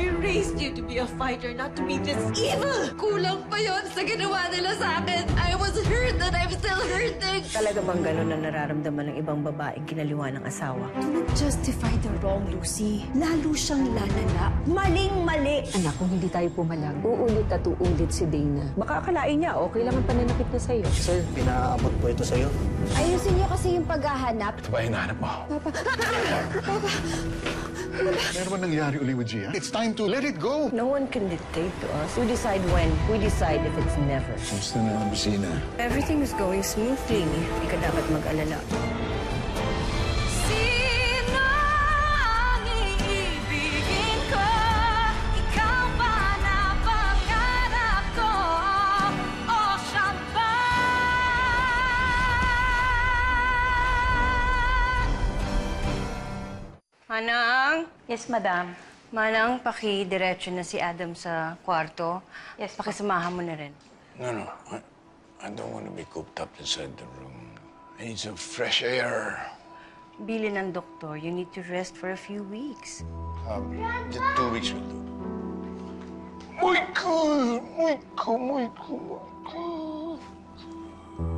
I raised you to be a fighter, not to be this evil! Kulang pa yon sa ginawa nila sa akin. I was hurt and I'm still hurting. Talaga bang gano'n na nararamdaman ng ibang babaeng kinaliwa ng asawa? Do not justify the wrong, Lucy. Lalo siyang lalala. Maling-mali! Anak, kung hindi tayo pumalag, uulit at uulit si Dana. Baka akalain niya, okay lang ang pananakit niya sa'yo. Sir, pinaabot po ito sa'yo. Ayusin niyo kasi yung paghahanap. Ito ba hinahanap mo? Meron ba nangyari uli with Gia? It's time to let it go. No one can dictate to us. We decide when. We decide if it's never. Kamusta na ang busina? Everything is going smoothly. Hindi ka dapat mag-alala. Sino ang iibigin ko? Ikaw ba na pangarap ko? O siya ba? Manang? Yes, madam. Manang, paki-diretso na si Adam sa kwarto. Yes, Pakisamahan mo na rin. No. I don't want to be cooped up inside the room. I need some fresh air. Bili ng doktor, you need to rest for a few weeks. Just 2 weeks will do. My God.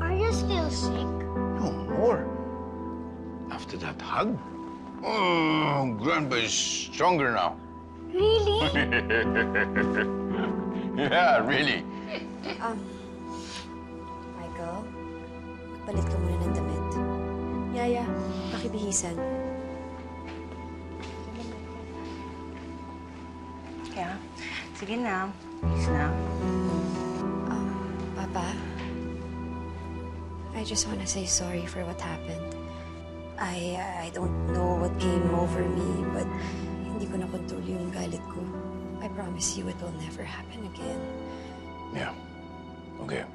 Are you still sick? No more. After that hug, Grandpa is stronger now. Really? Yeah, really. Michael, palit ka muna ng damit. Yaya, pakibihisan. Kaya, sige na. Please na. Papa, I just want to say sorry for what happened. I don't know what came over me, but hindi ko nakontrol yung galit ko. I promise you it will never happen again. Yeah. Okay.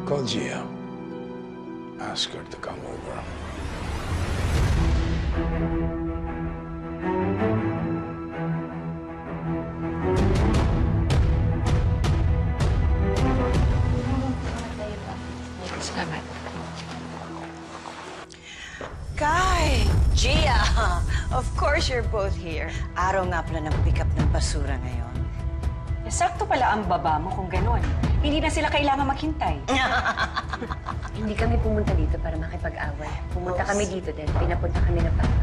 Call Gia. Ask her to come over. Salamat. Kai! Gia! Of course you're both here. Araw nga pala ng pick up ng basura ngayon. Sakto pala ang baba mo kung gano'n. Hindi na sila kailangan maghintay. Hindi kami pumunta dito para makipag-away. Pumunta kami dito din. Pinapunta kami ng papa.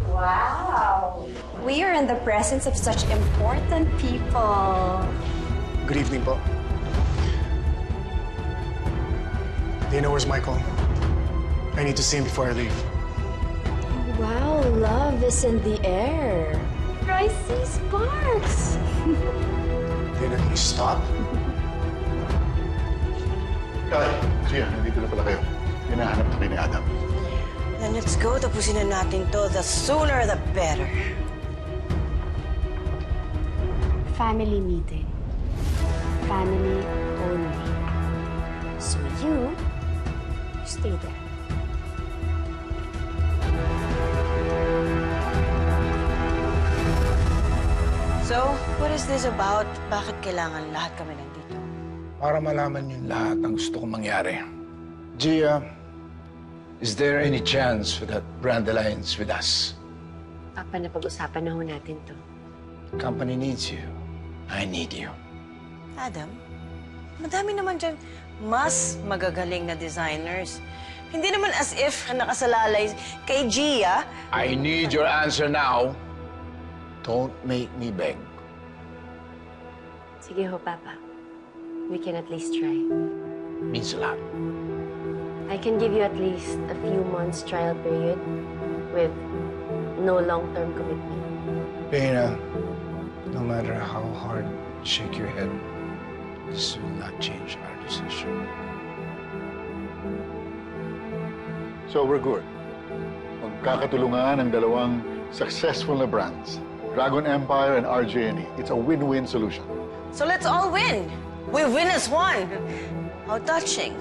Wow! We are in the presence of such important people. Good evening po. Dana, where's Michael? I need to see him before I leave. Wow, love is in the air. I see sparks. Dana, can you stop? Gia, nandito na pala kayo. Hinahanap na kayo ni Adam. Then let's go. Tapusin na natin to. The sooner the better. Family meeting. Family only. So you stay there. So, what is this about? Bakit kailangan lahat kami nandito? Para malaman yung lahat ng gusto kong mangyari. Gia, is there any chance for that brand alliance with us? Papa, napag-usapan na ho natin to. Company needs you. I need you. Adam, madami naman dyan mas magagaling na designers. Hindi naman as if nakasalalay kay Gia. I need your answer now. Don't make me beg. Sige ho, Papa. We can at least try. Means a lot. I can give you at least a few months trial period with no long-term commitment. Dana, no matter how hard you shake your head, this will not change our decision. So we're good. Magkakatulungan ang dalawang successful na brands, Dragon Empire and RJ&E. It's a win-win solution. So let's all win. We win as one. How touching.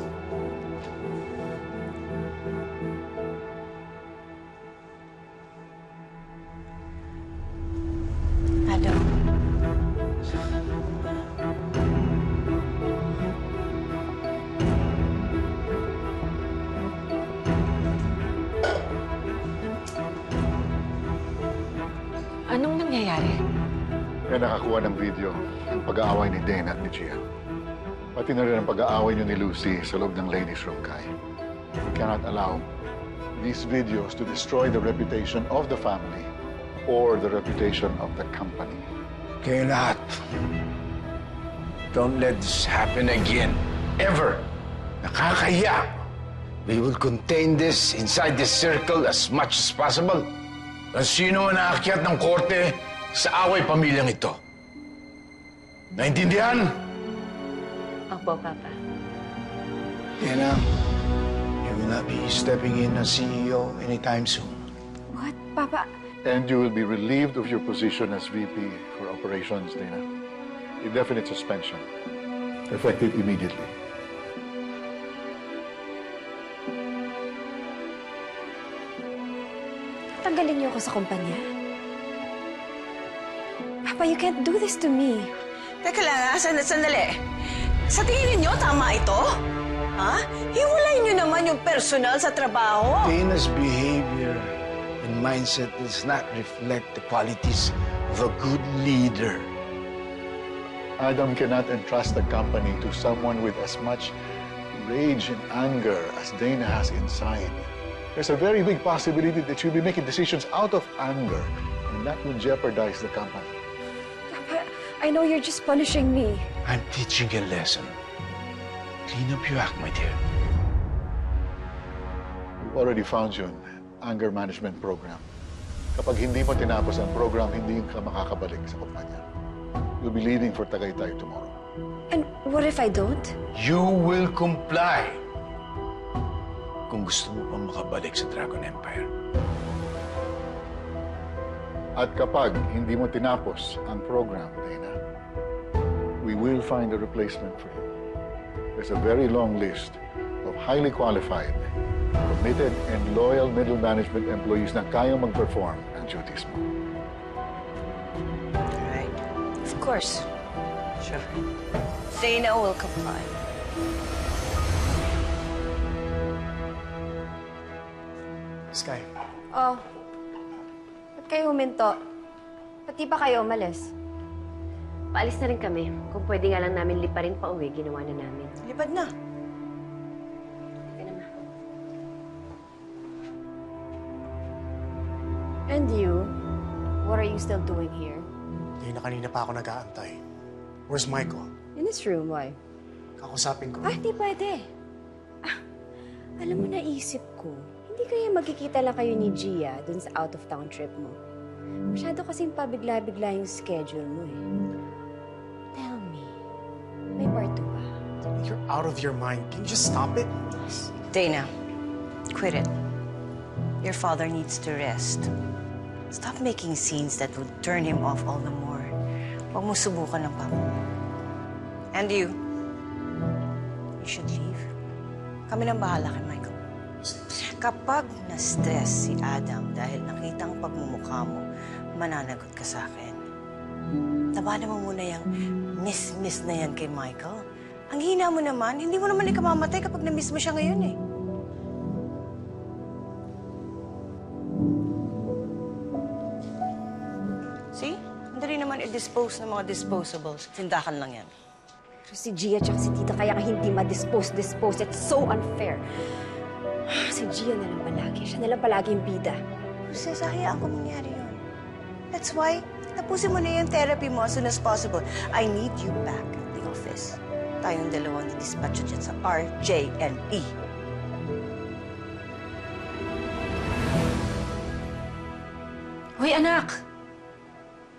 Adam. nangyayari? Kaya nakakuha ng video ang pag-aaway ni Dana at ni Gia. Pati na rin ang pag-aaway niyo ni Lucy sa loob ng ladies' room, Kai. We cannot allow these videos to destroy the reputation of the family or the reputation of the company. Kayo lahat, don't let this happen again. Ever. Nakakahiya. We will contain this inside this circle as much as possible. Kung sino ang naakyat ng korte sa away pamilyang ito. Naintindihan? Opo, Papa. Dana, you will not be stepping in as CEO anytime soon. What? Papa, And you will be relieved of your position as VP for operations, Dana. Indefinite suspension. Effective immediately. tanggalin niyo ako sa kumpanya? Papa, you can't do this to me. Teka lang ha, sandali. Sa tingin ninyo, tama ito? Ha? Hiwalay niyo naman yung personal sa trabaho. Dana's behavior and mindset does not reflect the qualities of a good leader. Adam cannot entrust the company to someone with as much rage and anger as Dana has inside. There's a very big possibility that she'll be making decisions out of anger, and that will jeopardize the company. Papa, I know you're just punishing me. I'm teaching you a lesson. Clean up your act, my dear. We've already found you an anger management program. Kapag hindi mo tinapos ang program, hindi ka makakabalik sa kumpanya. You'll be leaving for Tagaytay tomorrow. And what if I don't? You will comply kung gusto mo pang makabalik sa Dragon Empire. At kapag hindi mo tinapos ang program, Dana, we will find a replacement for you. There's a very long list of highly qualified, committed, and loyal middle management employees na kayang mag-perform ang duties mo. Right. Of course. Sure. Dana will comply. Sky, Oh, ba't kayo huminto? Pati ba kayo umalis? Paalis na rin kami. Kung pwede nga lang namin liparin pa uwi, ginawa na namin. Lipad na. Sige na, Ma. And you? What are you still doing here? hindi na kanina pa ako nag-aantay. Where's Michael? In this room, why? Kakusapin ko. Ah, hindi pwede. Ah, alam mo, naisip ko, hindi kaya magkikita lang kayo ni Gia dun sa out-of-town trip mo. Masyado kasing pabigla-bigla yung schedule mo eh. Tell me, may part 2 ba? You're out of your mind. Can you just stop it? Dana, quit it. Your father needs to rest. Stop making scenes that would turn him off all the more. Huwag mo subukan ng papa mo. And you should leave. Kami nang bahala kay Michael. Kapag na-stress si Adam dahil nakita ang pagmumukha mo, mananagot ka sa akin. Tabanan mo muna yung miss na yan kay Michael. Ang hina mo naman, hindi mo naman ikamamatay kapag na-miss mo siya ngayon eh. See? Madali naman i-dispose ng mga disposables. Tindakan lang yan. Pero si Gia at si Tita kaya ka hindi ma-dispose. It's so unfair. Si Gia na lang palagi. Siya na lang palagi yung bida. Jose, hayaan ko mangyari yun. That's why, tapusin mo na yung therapy mo as soon as possible. I need you back at the office. Tayong dalawang didispatcho dyan sa RJNE. Hoy, anak!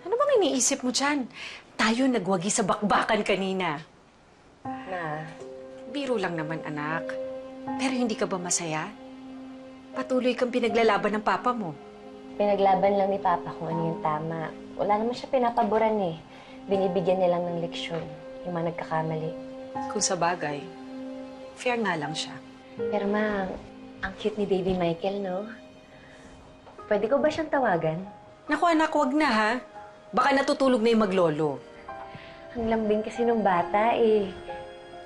Ano bang iniisip mo dyan? Tayo nagwagi sa bakbakan kanina. Na, biro lang naman, anak. Pero hindi ka ba masaya? Patuloy kang pinaglalaban ng papa mo. Pinaglaban lang ni Papa kung ano yung tama. Wala naman siya pinapaboran eh. Binibigyan niya lang ng leksyon, yung mga nagkakamali. Kung sa bagay, fair nga lang siya. Pero ma, ang cute ni Baby Michael, no? Pwede ko ba siyang tawagan? Naku, anak, wag na, ha? Baka natutulog na yung maglolo. Ang lambing kasi nung bata eh.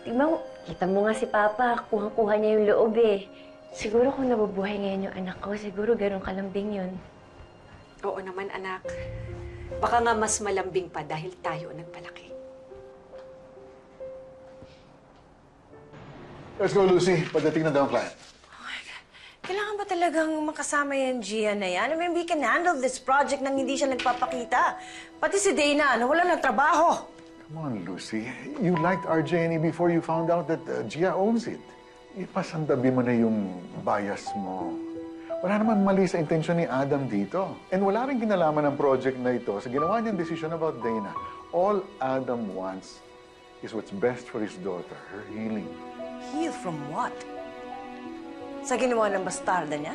Tingnan mo, kita mo nga si Papa, kuha-kuha niya yung loob eh. Siguro kung nabubuhay ngayon yung anak ko, siguro ganun kalambing yun. Oo naman, anak. Baka nga mas malambing pa dahil tayo ang nagpalaki. Let's go, Lucy. Pagdating na daw ang client. Kailangan ba talagang makasama yan, Gia na yan? I mean, we can handle this project nang hindi siya nagpapakita. Pati si Dana, wala ng trabaho. Come on, Lucy. You liked RJ&E before you found out that Gia owns it. Ipasandabi mo na yung bias mo. Wala naman mali sa intensyon ni Adam dito. And wala rin kinalaman ng project na ito sa ginawa niyang decision about Dana. All Adam wants is what's best for his daughter, her healing. Heal from what? Sa ginawa ng bastarda niya?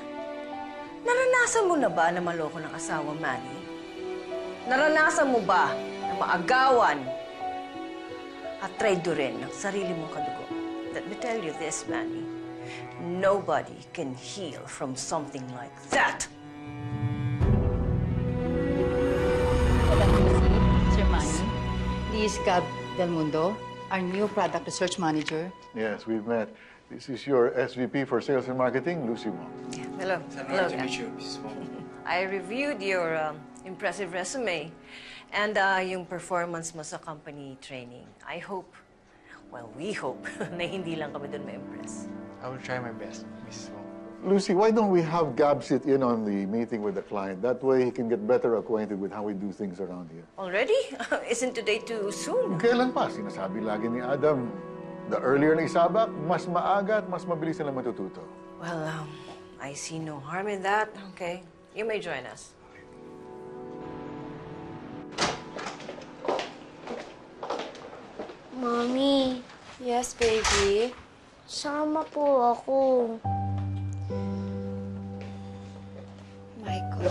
Naranasan mo na ba na maloko ng asawa, Manny? Naranasan mo ba na maagawan at traidorin ng sarili mong kadugo? Let me tell you this, Manny. Nobody can heal from something like that. Sir Manny, this is Gab Del Mundo, our new product research manager. Yes, we've met. This is your SVP for Sales and Marketing, Lucy Wong. Hello. Hello. To meet you, Mrs. Wong. I reviewed your impressive resume and yung performance mo sa company training. I hope, well, we hope na hindi lang kami doon ma-impress. I will try my best, Mrs. Wong. Lucy, why don't we have Gab sit in on the meeting with the client? That way he can get better acquainted with how we do things around here. Already? Isn't today too soon? Kailan pa? Sinasabi lagi ni Adam, the earlier na isabak, mas maaga at mas mabilis sila matututo. Well, I see no harm in that. Okay, you may join us. Mommy, Yes, baby? sama po ako. Michael,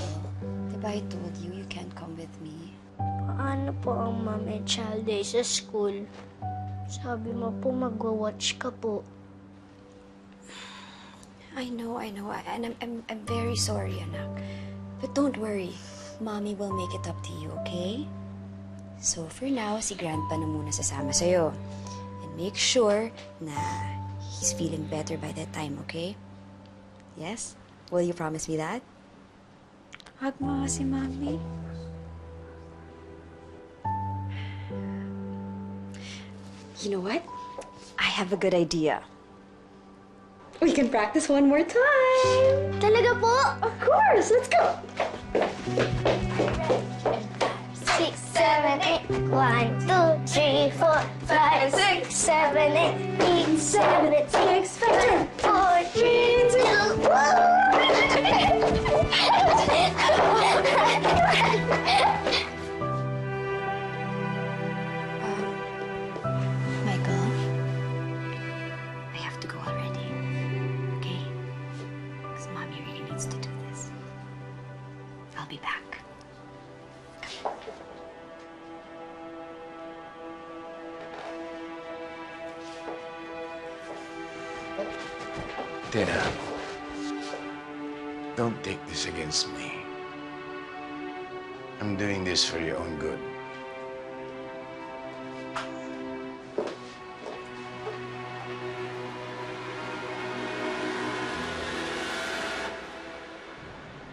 diba I told you you can't come with me? Paano po ang mom and child day sa school? Sabi mo po magwa-watch ka po. I know, and I'm very sorry, anak. But don't worry, Mommy will make it up to you, okay? So for now, si Grandpa na muna sasama sa'yo. And make sure na he's feeling better by that time, okay? Yes? Will you promise me that? Hug mo si Mommy. You know what? I have a good idea. We can practice one more time. Talaga po? Of course, let's go. 6, 7, 8. 1, 2, 3, 4, 5, 6, 7, 8. 8, 7, 8, 6, 5, 4, 3, 2, 1. Michael, I have to go already. Okay? Because Mommy really needs to do this. I'll be back. Dana, don't take this against me. I'm doing this for your own good.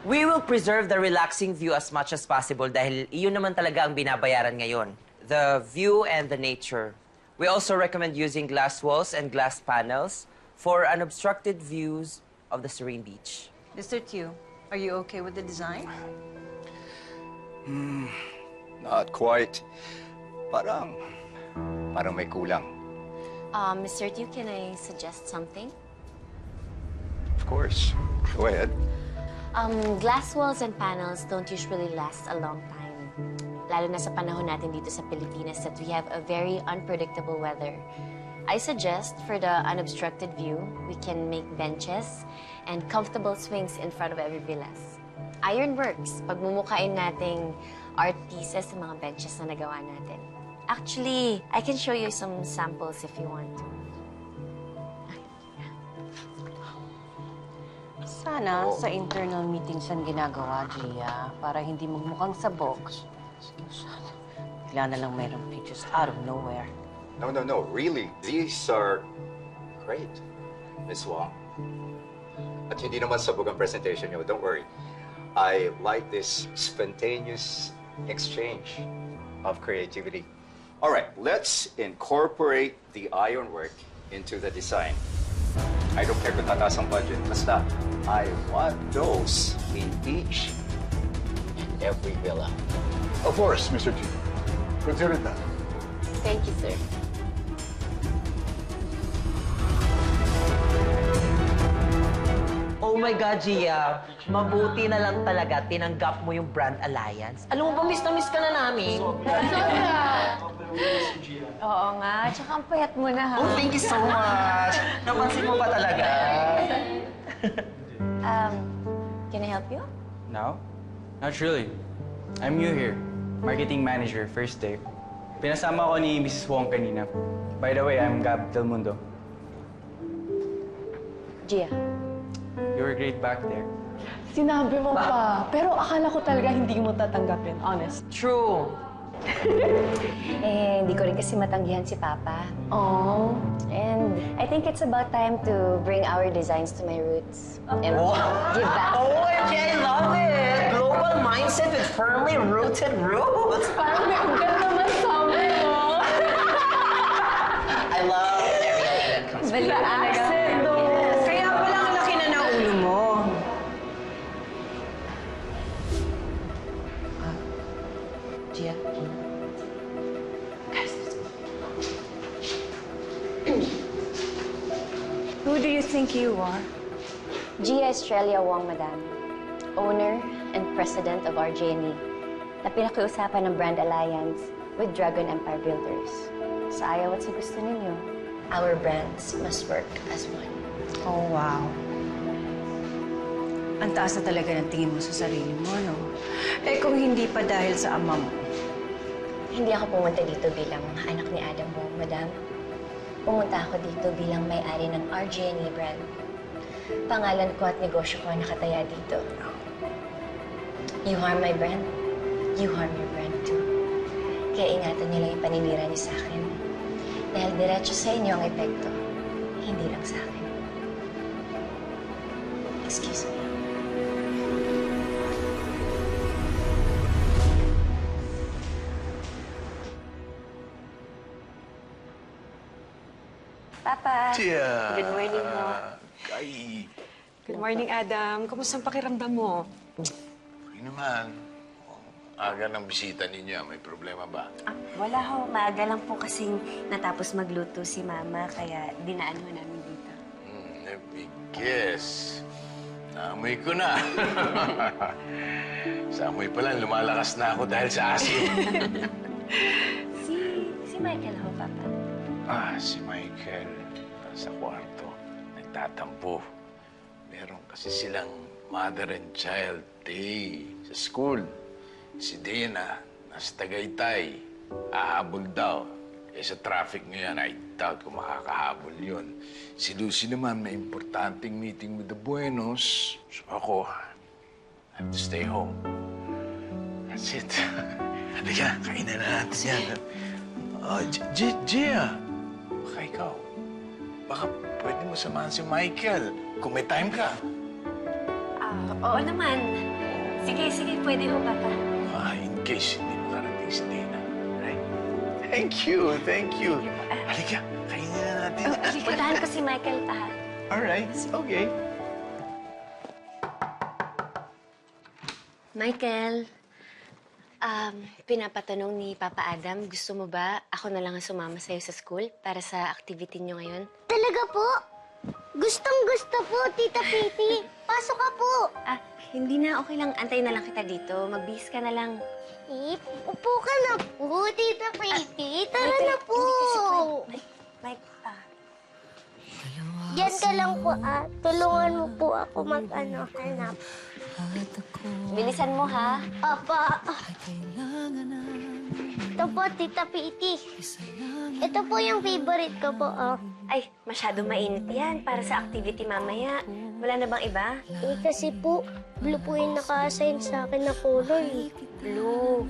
We will preserve the relaxing view as much as possible dahil iyon naman talaga ang binabayaran ngayon. The view and the nature. We also recommend using glass walls and glass panels for unobstructed views of the serene beach. Mr. Tew, are you okay with the design? Not quite. Parang may kulang. Mr. Tew, can I suggest something? Of course. Go ahead. Glass walls and panels don't usually last a long time. Lalo na sa panahon natin dito sa Pilipinas that we have a very unpredictable weather. I suggest for the unobstructed view, we can make benches and comfortable swings in front of every villas. Ironworks, pagmumukain nating art pieces sa mga benches na nagawa natin. Actually, I can show you some samples if you want to. Sana sa internal meetings ang ginagawa, Gia, para hindi magmukhang sabog. Bigla na lang mayroong pictures out of nowhere. No. Really, these are great, Miss Wong. At hindi naman sabog ang presentation niyo. Don't worry. I like this spontaneous exchange of creativity. All right, let's incorporate the ironwork into the design. I don't care kung tataas ang budget. Basta, I want those in each and every villa. Of course, Mr. G. Consider that. Thank you, sir. Oh my God, Gia. Mabuti na lang talaga tinanggap mo yung brand alliance. Alam mo ba, miss na miss ka na namin. Oo nga, tsaka ang payat mo na, ha? Oh, thank you so much. Napansin mo ba talaga? Can I help you? Now? Not really. I'm new here. Marketing manager, first day. Pinasama ko ni Mrs. Wong kanina. By the way, I'm Gab Del Mundo. Gia. You were great back there. Sinabi mo pa. Pero akala ko talaga hindi mo tatanggapin, honest. True. Hindi ko rin kasi matanggihan si Papa. Oh. And I think it's about time to bring our designs to my roots. And give back. OMG, I love it! Global mindset with firmly rooted roots. Parang may ugat naman sa amin, no? I love everything that comes Bali with it. accent, Kaya pala ang laki na ng ulo mo. Gia? Who do you think you are? Gia Estrella Wong, Madam. Owner and President of RJ&E, na pinakiusapan ng Brand Alliance with Dragon Empire Builders. Sa ayaw at sa gusto ninyo, our brands must work as one. Oh, wow. Ang taas na talaga ng tingin mo sa sarili mo, no? Eh, kung hindi pa dahil sa ama mo. Hindi ako pumunta dito bilang anak ni Adam Wong, Madam. Pumunta ako dito bilang may-ari ng RJ&E brand. Pangalan ko at negosyo ko ang nakataya dito. You harm my brand, you harm your brand too. Kaya ingatan niyo lang yung paninira niyo sa akin. Dahil diretso sa inyo ang epekto, hindi lang sa akin. Excuse me. Papa! Good morning ho. Good morning, Adam. Kumusta ang pakiramdam mo? Okay naman. Aga ng bisita ninyo. May problema ba? Wala ho. Maaga lang po kasing natapos magluto si Mama, kaya dinaan ho namin dito. Big guess. Naamoy ko na. Sa amoy pa lang, lumalakas na ako dahil sa asin. Si Michael ho, Papa. Si Michael. Nasa kwarto. Nagtatampo. Meron kasi silang mother and child day sa school. Si Dana, nasa Tagaytay. Hahabol daw. Sa traffic ngayon, I doubt kung makakahabol yun. Si Lucy naman, may importanteng meeting with the Buenos. So ako, I have to stay home. That's it. Halika, kainan na natin yan. Gia! Baka ikaw. Baka pwede mo samahan si Michael kung may time ka. Oo naman. Sige, pwede ho, Papa. In case hindi makarating si Dana. Right? Thank you. Halika, kainin na natin. Puntahan ko si Michael, pa. Alright, okay. Michael, pinapatanong ni Papa Adam, gusto mo ba ako na lang ang sumama sa'yo sa school para sa activity niyo ngayon? Talaga po? Gustong-gusto po, Tita Piti. Pasok ka po. Hindi na. Okay lang. Antayin na lang kita dito. Magbihis ka na lang. Upo ka na po, Tita Piti. Tara na po. Mike, Diyan ka lang po, Tulungan mo po ako hanap. bilisan mo, ha? Apa. Ito po, Tita Piti. Ito po yung favorite ko po, Ay, masyado mainit yan para sa activity mamaya. Wala na bang iba? Kasi po, blue po yung naka-assign sa akin na color. Blue.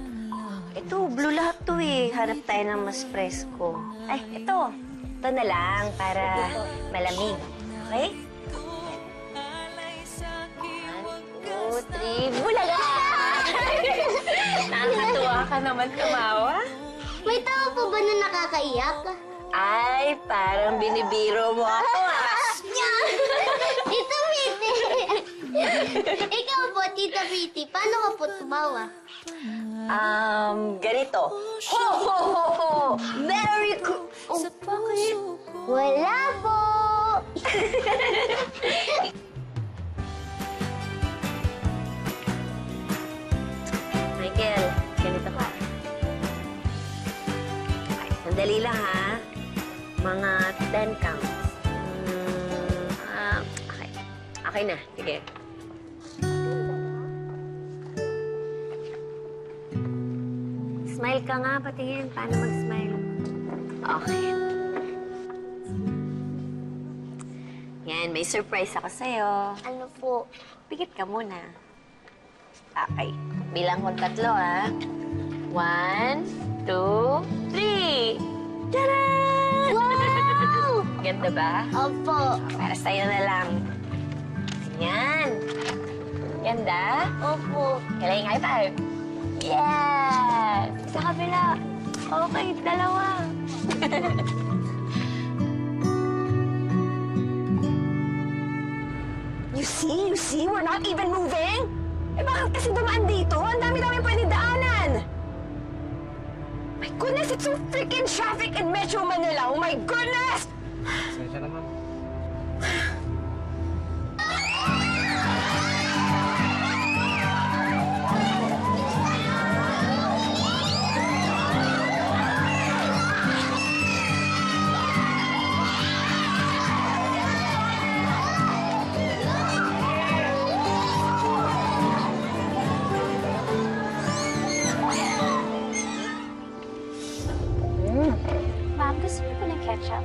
Ito, blue lahat to eh. Hanap tayo ng mas presko. Ay, ito. Ito na lang para malamig. Okay? 1, 2, 3, bulaga! Nakakatuwa ka naman tumawa. May tao po ba na nakakaiyak? Ay, parang binibiro mo ako Tita Piti! Ikaw po, Tita Piti, paano ka po tumawa? Ganito. Ho, ho, ho, ho! Merry bakit? Wala po! Michael, ganito ka. Okay, sandali lang ha. Mga 10 counts. Okay. Okay na. Sige. Smile ka nga, patingin. Paano mag-smile? Okay. Yan, may surprise ako sa'yo. Ano po? Pikit ka muna. Okay. Bilang kong 3, ha? 1, 2, 3! Tadaan! Wow! Ganda ba? Opo. Para sa'yo na lang. Yan. Ganda? Opo. Kailangan high five. Yes! Sa kabila. Okay, 2. You see? We're not even moving! Eh bakit kasi dumaan dito? Ang dami-dami pwede daanan! My goodness, it's so freaking traffic in Metro Manila! Oh my goodness! Sensya naman. Ma'am, gusto niyo po ng ketchup?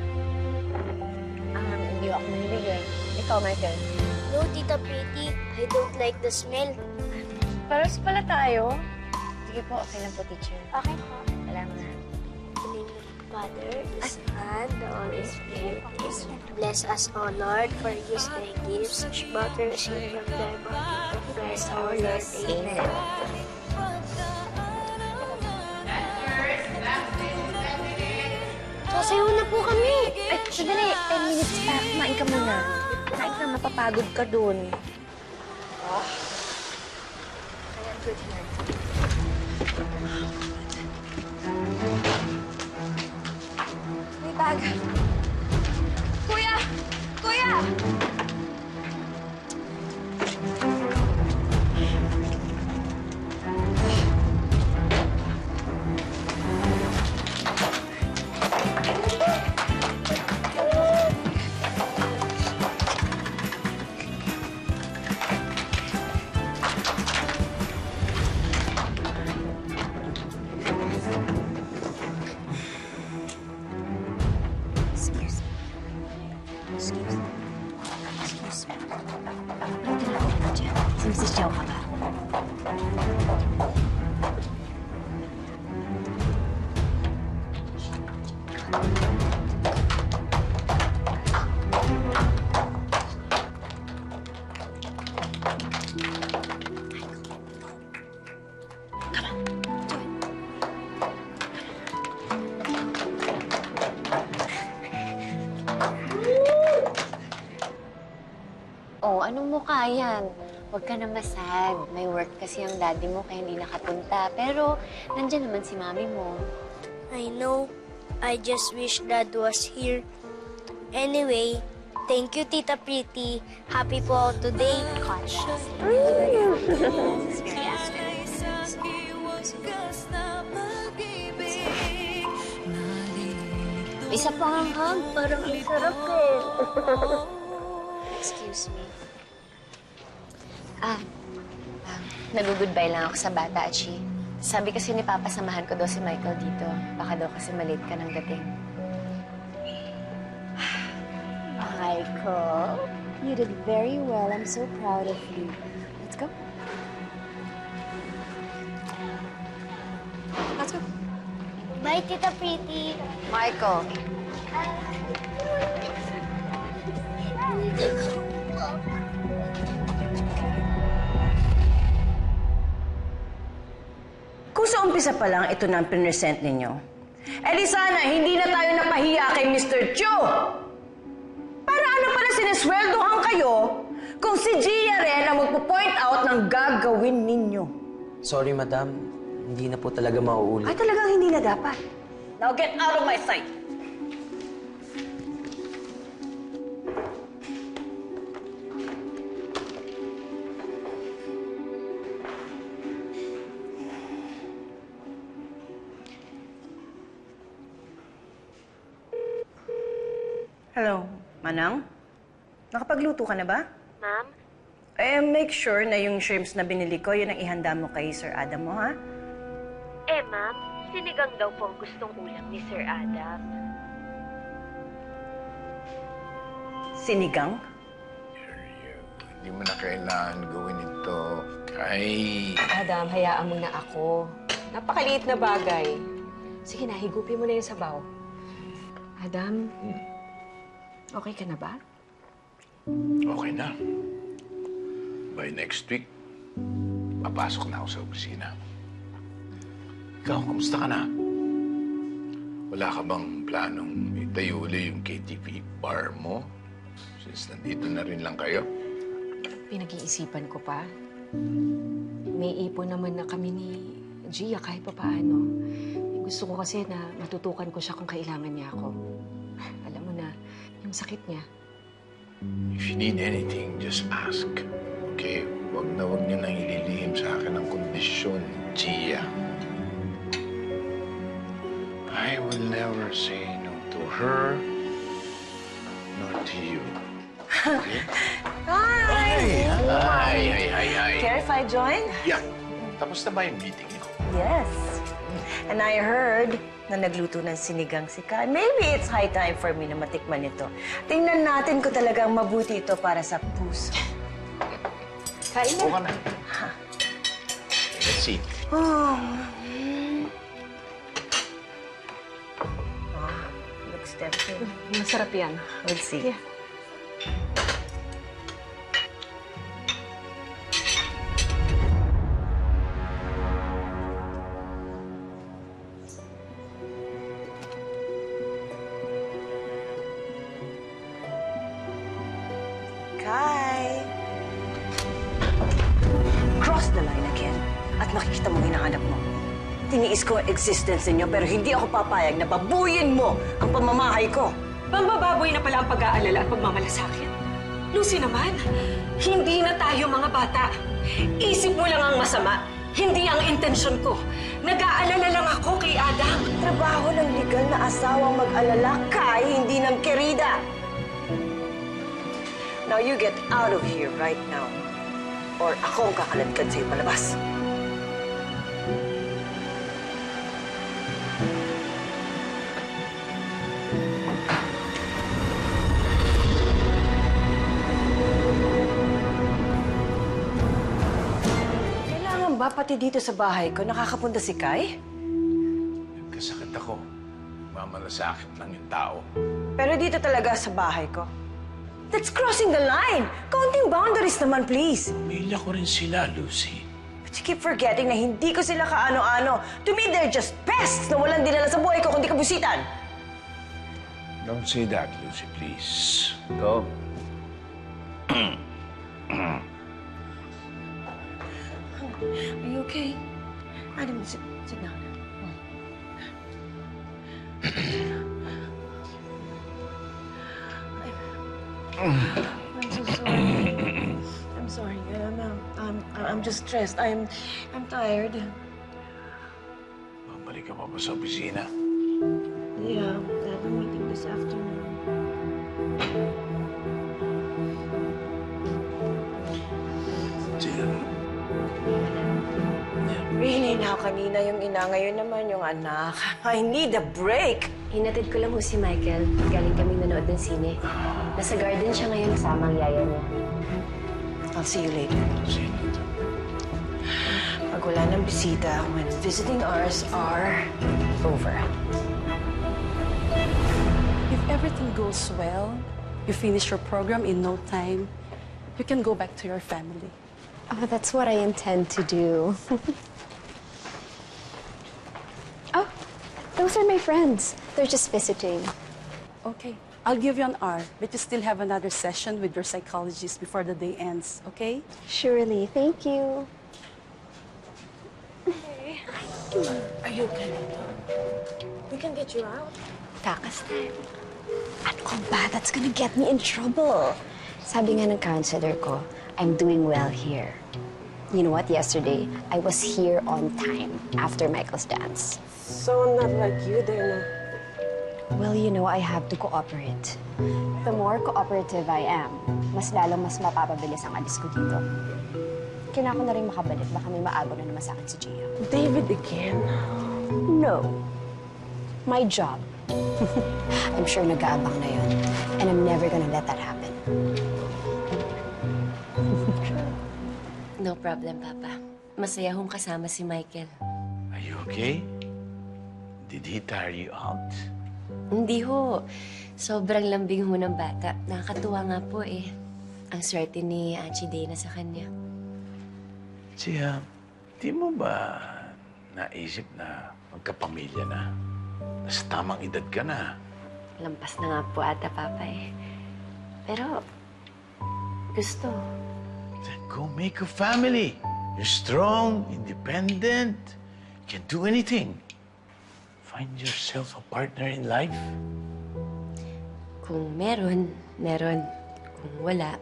Hindi ako manibigay. Ikaw, Michael. No, Tita Pretty. I don't like the smell. Paros pala tayo. Sige po, okay lang po, teacher. Okay po. Salamat. In the name of the Father, the Son, the Holy Spirit. Bless us, O Lord, for use thy gifts, which both receive from thy body of Christ our Lord. Amen. Sasayaw na po kami! Ay, sandali. 10 minutes pa. Kumain ka muna. Kumain ka, mapapagod ka dun. May bag. Kuya! Kuya! Sumisiyaw ka ba? Oh, anong mukha yan? Huwag ka na masad. May work kasi ang daddy mo kaya hindi nakapunta. Pero nandyan naman si mami mo. I know. I just wish Dad was here. Anyway, thank you, Tita Pretty. Happy po ako today. Isa pang hug. Parang ang sarap eh. Excuse me. Nag-goodbye lang ako sa bata, Achi. Sabi kasi ni Papa, samahan ko daw si Michael dito. Baka daw kasi malate ka ng dating. Michael, you did very well. I'm so proud of you. Let's go. Let's go. Bye, Tita Pretty. Michael. umpisa pa lang ito na ang pinresent ninyo. Eh di sana, hindi na tayo napahiya kay Mr. Chu! Para ano pala sinesweldohan kayo kung si Gia rin ang magpo-point out ng gagawin ninyo? Sorry, madam. Hindi na po talaga mauulit. Ay, talagang hindi na dapat. Now get out of my sight! Hello, Manang? Nakapagluto ka na ba? Ma'am? Make sure na yung shrimps na binili ko, yun ang ihanda mo kay Sir Adam mo, ha? Ma'am, sinigang daw po ang gustong ulam ni Sir Adam. Sinigang? Hindi mo na kailangan gawin ito. Kay... Adam, hayaan mo na ako. Napakaliit na bagay. Sige na, higupin mo na yung sabaw. Adam, okay ka na ba? Okay na. By next week, papasok na ako sa opisina. Ikaw, kamusta ka na? Wala ka bang planong itayo uli yung KTV bar mo? Since nandito na rin lang kayo. Pinag-iisipan ko pa. May ipon naman na kami ni Gia kahit pa paano. Gusto ko kasi na matutukan ko siya kung kailangan niya ako. Alam mo na, yung sakit niya. If you need anything, just ask. Okay? Huwag niyo nang ililihim sa akin ang kondisyon, Gia. I will never say no to her, nor to you. Okay? Hi! Hi! Care if I join? Yeah. Tapos na ba yung meeting niyo? Yes. And I heard na nagluto ng sinigang si Kai. Maybe it's high time for me na matikman ito. Tingnan natin kung talagang mabuti ito para sa puso. Kain na. Buka na. Let's see. Oh. Looks tempting. Masarap yan. We'll see. Yeah. Kai! Cross the line again. At makikita mo hinahanap mo. Tiniis ko ang existence ninyo pero hindi ako papayag na babuyin mo ang pamamahay ko. Pambababoy na pala ang pag-aalala at pagmamalasakit. Lucy naman, hindi na tayo mga bata. Isip mo lang ang masama, hindi ang intensyon ko. Nag-aalala lang ako kay Adam. Trabaho ng legal na asawang mag-alala, Kai, hindi ng kerida. Now you get out of here right now. Or ako ang kakaladkad sa'yo palabas. Kailangan ba pati dito sa bahay ko nakakapunta si Kai? Nagkasakit ako. Mamalasakit lang yung tao. Pero dito talaga sa bahay ko. That's crossing the line. Counting boundaries naman, please. Pamilya ko rin sila, Lucy. But you keep forgetting na hindi ko sila kaano-ano. To me, they're just pests na walang dinala sa buhay ko kundi kabusitan. Don't say that, Lucy, please. Go. Are you okay? Adam, sit down. I'm so sorry. I'm sorry. I'm just stressed. I'm tired. Babalik ka pa ba sa opisina? Yeah, I have a meeting this afternoon. Sige. Really, now kanina yung ina, ngayon naman yung anak. I need a break. Hinatid ko lang ho si Michael. Galing kaming nanood ng sine. Nasa garden siya ngayon kasama ang yaya niya. I'll see you later. See you later. Pag wala ng bisita, when visiting hours are over. If everything goes well, you finish your program in no time, you can go back to your family. Oh, that's what I intend to do. Those are my friends. They're just visiting. Okay, I'll give you an hour, but you still have another session with your psychologist before the day ends, okay? Surely. Thank you. Are you okay? We can get you out. Takas time. Ano ka ba? That's gonna get me in trouble. Sabi nga ng counselor ko, I'm doing well here. You know what? Yesterday, I was here on time after Michael's dance. So not like you, Dana. Well, you know, I have to cooperate. The more cooperative I am, mas mapapabilis ang alis ko dito. Kailangan ko na rin makabalik. Baka may maago na naman sa akin si Gia. David again? No. My job. I'm sure nag-aabang na yun. And I'm never gonna let that happen. No problem, Papa. Masaya hong kasama si Michael. Are you okay? Did he tire you out? Hindi ho. Sobrang lambing ho ng bata. Nakakatuwa nga po eh. Ang swerte ni Auntie Dana sa kanya. Siya, di mo ba naisip na magkapamilya na? Nasa tamang edad ka na. Lampas na nga po ata, Papa eh. Pero, gusto. Then go make a family. You're strong, independent. You can do anything. Find yourself a partner in life. Kung meron, meron. Kung wala,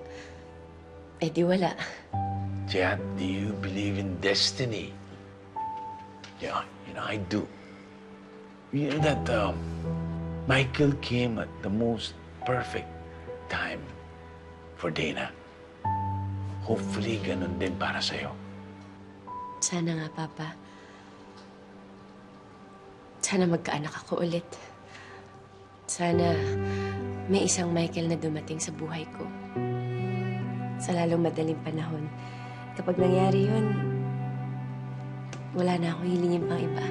edi wala. Jan, do you believe in destiny? Yeah, I do. You know that Michael came at the most perfect time for Dana. Hopefully, ganun din para sa'yo. Sana nga, Papa. Sana magkaanak ako ulit. Sana may isang Michael na dumating sa buhay ko. Sa lalong madaling panahon. Kapag nangyari yun, wala na akong hilingin pang iba.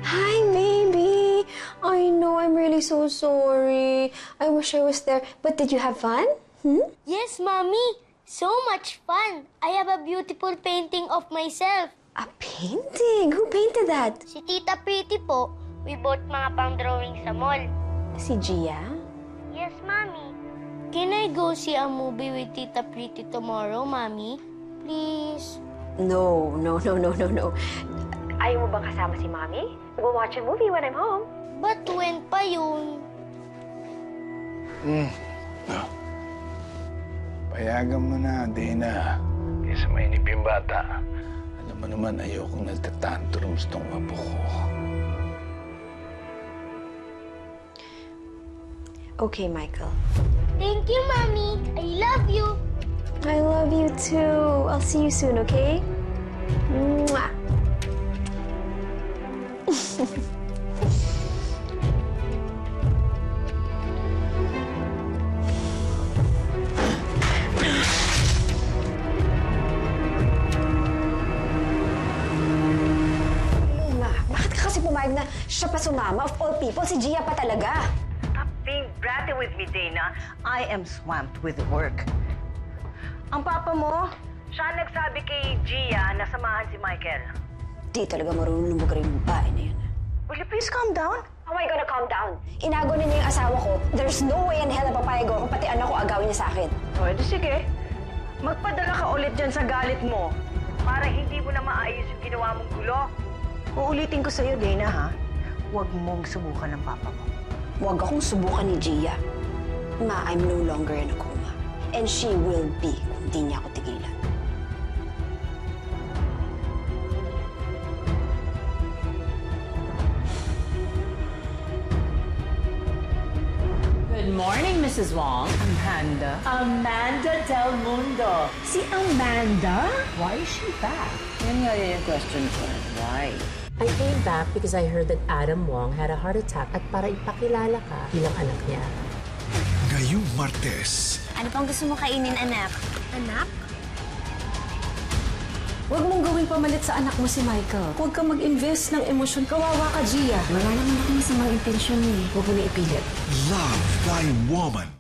Hi, baby! I know, I'm really so sorry. I wish I was there. But did you have fun? Yes, Mommy. So much fun. I have a beautiful painting of myself. A painting? Who painted that? Si Tita Pretty po. We bought mga pang-drawing sa mall. Si Gia? Yes, Mommy. Can I go see a movie with Tita Pretty tomorrow, Mommy? Please? No. Ayaw mo bang kasama si Mommy? We'll watch a movie when I'm home. But when pa yun? Payagan mo na, Dana. Kaysa mainip yung bata. Alam mo naman, ayokong nagtatantrums tong apo ko. Okay, Michael. Thank you, Mommy. I love you. I love you too. I'll see you soon, okay? Mwah. Bakit ka kasi pumayag na siya pa sumama? Of all people, si Gia pa talaga. Stop being bratty with me, Dana. I am swamped with work. Ang papa mo, siya nagsabi kay Gia na samahan si Michael. Di talaga marunong lumugari yung babae na yun. Will you please calm down? How am I gonna calm down? Inago na niya yung asawa ko. There's no way in hell na papayag ako kung pati anak ko agawin niya sa akin. O, edi sige. Magpadala ka ulit dyan sa galit mo para hindi mo na maayos yung ginawa mong gulo. Uulitin ko sa'yo, Dana, ha? Huwag mong subukan ng papa mo. Huwag akong subukan ni Gia. Ma, I'm no longer in a coma. And she will be kung di niya ako tigilan. Good morning, Mrs. Wong. Amanda. Amanda Del Mundo. Si Amanda? Why is she back? Yan nga yung question ko. Why? I came back because I heard that Adam Wong had a heart attack at para ipakilala ka bilang anak niya. Ngayong Martes. Ano pang gusto mo kainin, anak? Anak? Huwag mong gawing pamalit sa anak mo si Michael. Huwag kang mag-invest ng emosyon. Kawawa ka, Gia. Wala naman ako masamang intensyon eh. Huwag mo na ipilit. Love Thy Woman.